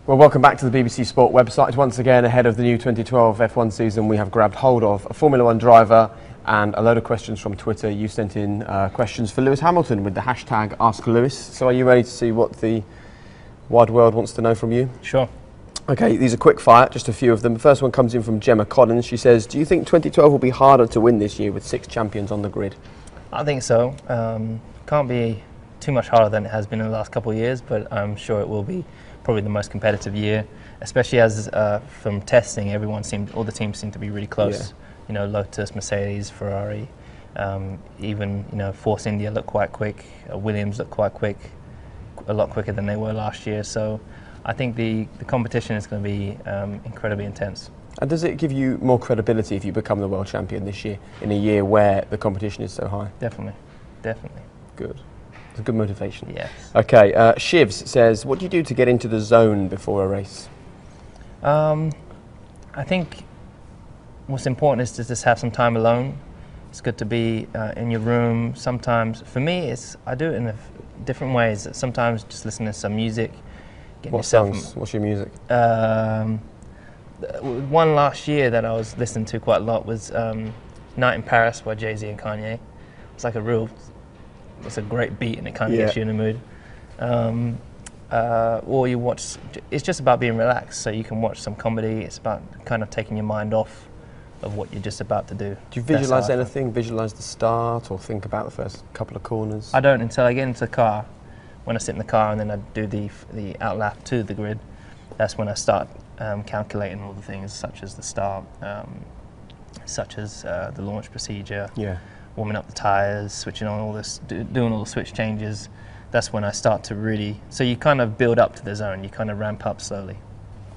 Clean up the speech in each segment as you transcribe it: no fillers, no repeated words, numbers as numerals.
Well, welcome back to the BBC Sport website. Once again, ahead of the new 2012 F1 season, we have grabbed hold of a Formula One driver and a load of questions from Twitter. You sent in questions for Lewis Hamilton with the hashtag #AskLewis. So are you ready to see what the wide world wants to know from you? Sure. Okay, these are quick fire, just a few of them. The first one comes in from Gemma Collins. She says, do you think 2012 will be harder to win this year with 6 champions on the grid? I think so. Can't be too much harder than it has been in the last couple of years, but I'm sure it will be probably the most competitive year, especially as from testing, all the teams seem to be really close. Yeah. You know, Lotus, Mercedes, Ferrari, even Force India look quite quick. Williams look quite quick, a lot quicker than they were last year. So I think the competition is going to be incredibly intense. And does it give you more credibility if you become the world champion this year, in a year where the competition is so high? Definitely, definitely. Good. It's a good motivation. Yes. Okay, Shivs says, what do you do to get into the zone before a race? I think what's important is to just have some time alone. It's good to be in your room. Sometimes, for me, I do it in different ways. Sometimes just listening to some music. What songs? What's your music? One last year that I was listening to quite a lot was Night in Paris by Jay-Z and Kanye. It's like it's a great beat and it kind of gets you in the mood. Or you watch, it's just about being relaxed, so you can watch some comedy. It's about kind of taking your mind off of what you're just about to do. Do you visualise anything? Visualise the start or think about the first couple of corners? I don't until I get into the car. When I sit in the car and then I do the outlap to the grid, that's when I start calculating all the things such as the start, such as the launch procedure, warming up the tyres, switching on all this, doing all the switch changes. That's when I start to really, so you kind of build up to the zone, you kind of ramp up slowly.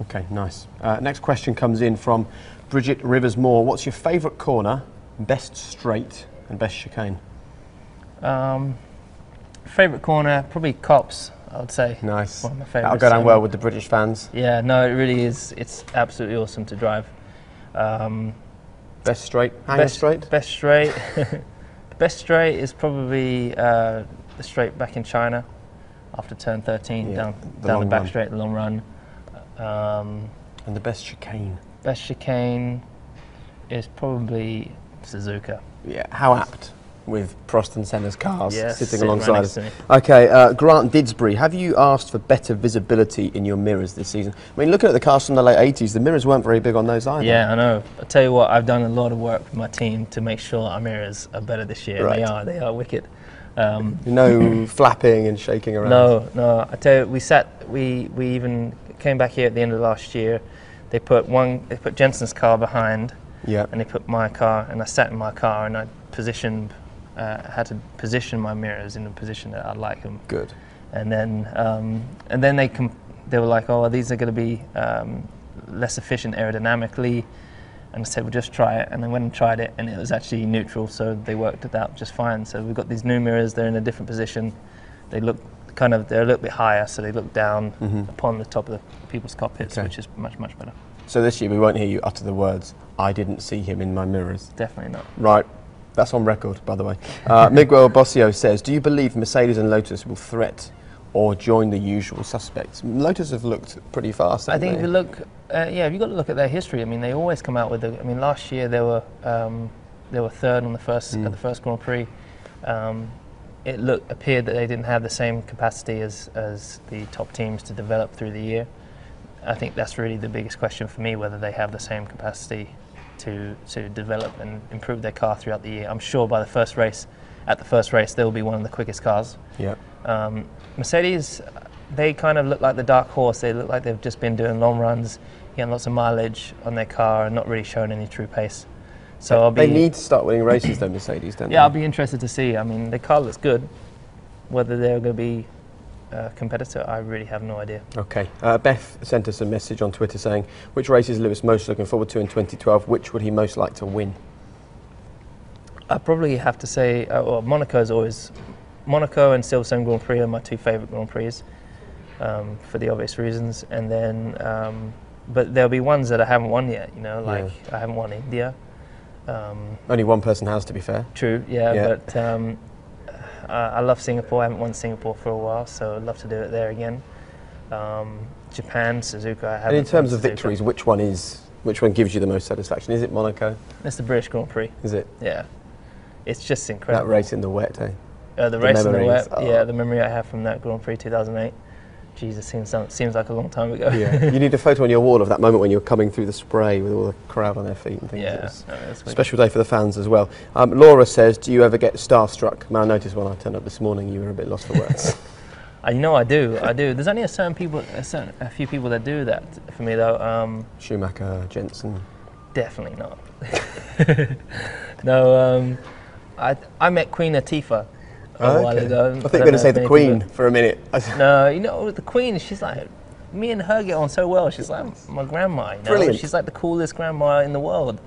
Okay, nice. Next question comes in from Bridget Rivers-Moore. What's your favourite corner, best straight and best chicane? Favourite corner, probably Cops, I would say. Nice. One of my favourites. That'll go down well with the British fans. Yeah, no, it really is. It's absolutely awesome to drive. Best straight? Hanger straight? Best straight. Best straight is probably the straight back in China after turn 13, down the back straight, the long run. And the best chicane? Best chicane is probably Suzuka. Yeah, how apt with Prost and Senna's cars sitting alongside right us. Okay, Grant Didsbury, have you asked for better visibility in your mirrors this season? I mean, looking at the cars from the late 80s, the mirrors weren't very big on those either. Yeah, I know. I'll tell you what, I've done a lot of work with my team to make sure our mirrors are better this year. Right. They are wicked. No flapping and shaking around. No. I tell you, we even came back here at the end of last year. They put Jensen's car behind, and they put my car, and I sat in my car and I had to position my mirrors in a position that I like them. Good. And then they were like, oh, these are going to be less efficient aerodynamically. And I said, well, just try it. And I went and tried it, and it was actually neutral, so they worked it out just fine. So we've got these new mirrors. They're in a different position. They look they're a little bit higher, so they look down upon the top of the people's cockpits, which is much, much better. So this year we won't hear you utter the words, I didn't see him in my mirrors. Definitely not. Right. That's on record, by the way. Miguel Bossio says, do you believe Mercedes and Lotus will threat or join the usual suspects? Lotus have looked pretty fast, haven't they? I think if you've got to look at their history. I mean, they always come out with last year they were third on the first at the first Grand Prix. It appeared that they didn't have the same capacity as the top teams to develop through the year. I think that's really the biggest question for me, whether they have the same capacity to develop and improve their car throughout the year. I'm sure by the first race, they'll be one of the quickest cars. Yeah. Mercedes, they kind of look like the dark horse. They look like they've just been doing long runs, getting lots of mileage on their car and not really showing any true pace. So they need to start winning races though, Mercedes, don't they? Yeah, I'll be interested to see. I mean, the car looks good. Whether they're going to be a competitor, I really have no idea. Okay. Beth sent us a message on Twitter saying, which race is Lewis most looking forward to in 2012? Which would he most like to win? I probably have to say, Monaco and Silverstone Grand Prix are my two favourite Grand Prix, for the obvious reasons. And then, but there'll be ones that I haven't won yet. I haven't won India. Only one person has, to be fair. True, but I love Singapore. I haven't won Singapore for a while, so I'd love to do it there again. Japan, Suzuka. I And haven't in terms won of Suzuka. victories, which one gives you the most satisfaction? Is it Monaco? It's the British Grand Prix. Is it? Yeah, it's just incredible. That race in the wet, eh? The race in the memories. wet. Yeah, the memory I have from that Grand Prix 2008. Jesus, seems like a long time ago. Yeah. You need a photo on your wall of that moment when you're coming through the spray with all the crowd on their feet and things. Yeah, It was that's a special day for the fans as well. Laura says, do you ever get starstruck? Man, I noticed when I turned up this morning you were a bit lost for words. I do. There's only a few people that do that for me though. Schumacher, Jensen. Definitely not. No, I met Queen Latifah a while ago. I thought you were going to say the Queen for a minute. No, the Queen, she's like, me and her get on so well. She's like my grandma, you know? Brilliant. She's like the coolest grandma in the world.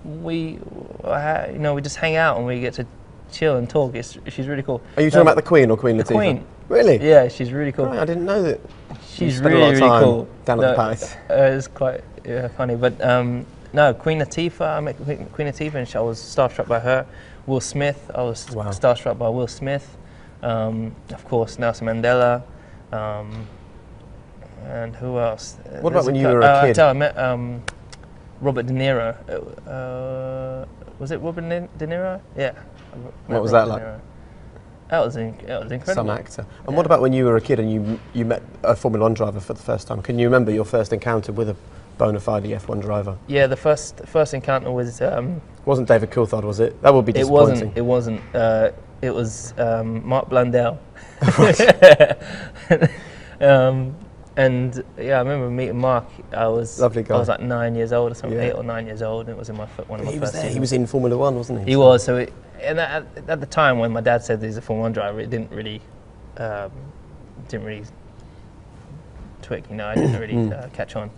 We just hang out and we get to chill and talk. She's really cool. Are you talking about the Queen or Queen Latifah? The Queen. Really? Yeah, she's really cool. Right, I didn't know that. She's spent really, a lot of really time cool. down at the palace. It's quite funny, but no, Queen Latifah. I met Queen Latifah, and I was starstruck by her. Will Smith. I was starstruck by Will Smith. Of course, Nelson Mandela. And who else? What about when you were a kid? I met Robert De Niro. Was it Robert De Niro? Yeah. What was that like? That was incredible. Some actor. And what about when you were a kid and you met a Formula 1 driver for the first time? Can you remember your first encounter with a bona fide F1 driver? Yeah, the first encounter was... wasn't David Coulthard, was it? That would be disappointing. It wasn't. It was Mark Blundell. And yeah, I remember meeting Mark. Lovely guy. I was like 9 years old or something, 8 or 9 years old, and it was in one of my first seasons. He was in Formula 1, wasn't he? He was. So, and at the time when my dad said that he's a Formula 1 driver, it didn't really twig. You know, I didn't really catch on.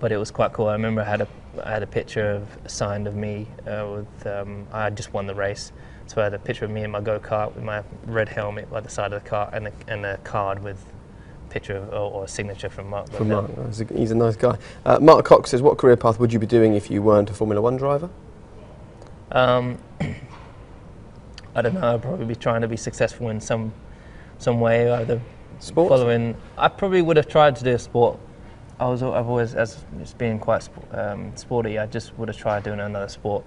But it was quite cool. I remember I had a picture signed of me with. I had just won the race, so I had a picture of me in my go-kart with my red helmet by the side of the car and a card with picture or a signature from Mark. From Mark. He's a nice guy. Mark Cox says, what career path would you be doing if you weren't a Formula 1 driver? I don't know. I'd probably be trying to be successful in some way, either Sport? following. I probably would have tried to do a sport. I've always, as being quite sporty, I just would have tried doing another sport.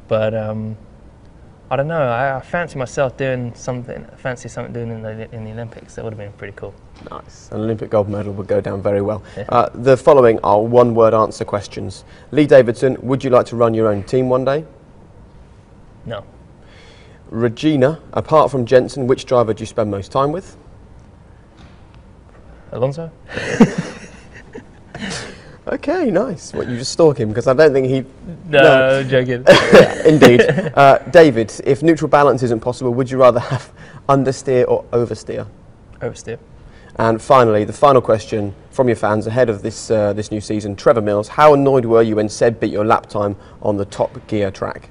But I don't know. I fancy myself doing something. Fancy something doing in the Olympics. That would have been pretty cool. Nice. An Olympic gold medal would go down very well. Yeah. The following are one-word answer questions. Lee Davidson, would you like to run your own team one day? No. Regina, apart from Jensen, which driver do you spend most time with? Alonso. Okay, nice. What, you just stalk him? Because I don't think he... No, joking. Indeed. David, if neutral balance isn't possible, would you rather have understeer or oversteer? Oversteer. And finally, the final question from your fans ahead of this this new season. Trevor Mills, how annoyed were you when Seb beat your lap time on the Top Gear track?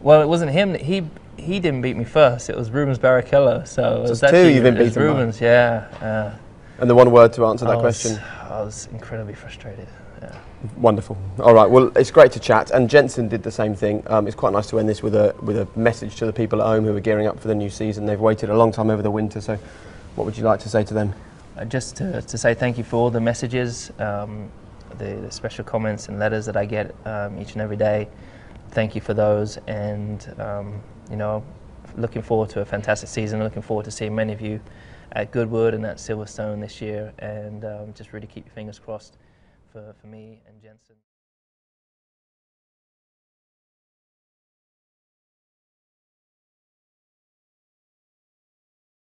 Well, it wasn't him. He didn't beat me first. It was Rubens Barrichello. So it was two you've been beaten Rubens, by. Yeah. And the one word to answer that question? I was incredibly frustrated. Yeah. Wonderful. All right. Well, it's great to chat. And Jensen did the same thing. It's quite nice to end this with a message to the people at home who are gearing up for the new season. They've waited a long time over the winter. So, what would you like to say to them? Just to say thank you for all the messages, the special comments and letters that I get each and every day. Thank you for those, and looking forward to a fantastic season. Looking forward to seeing many of you at Goodwood and at Silverstone this year, and just really keep your fingers crossed for me and Jensen.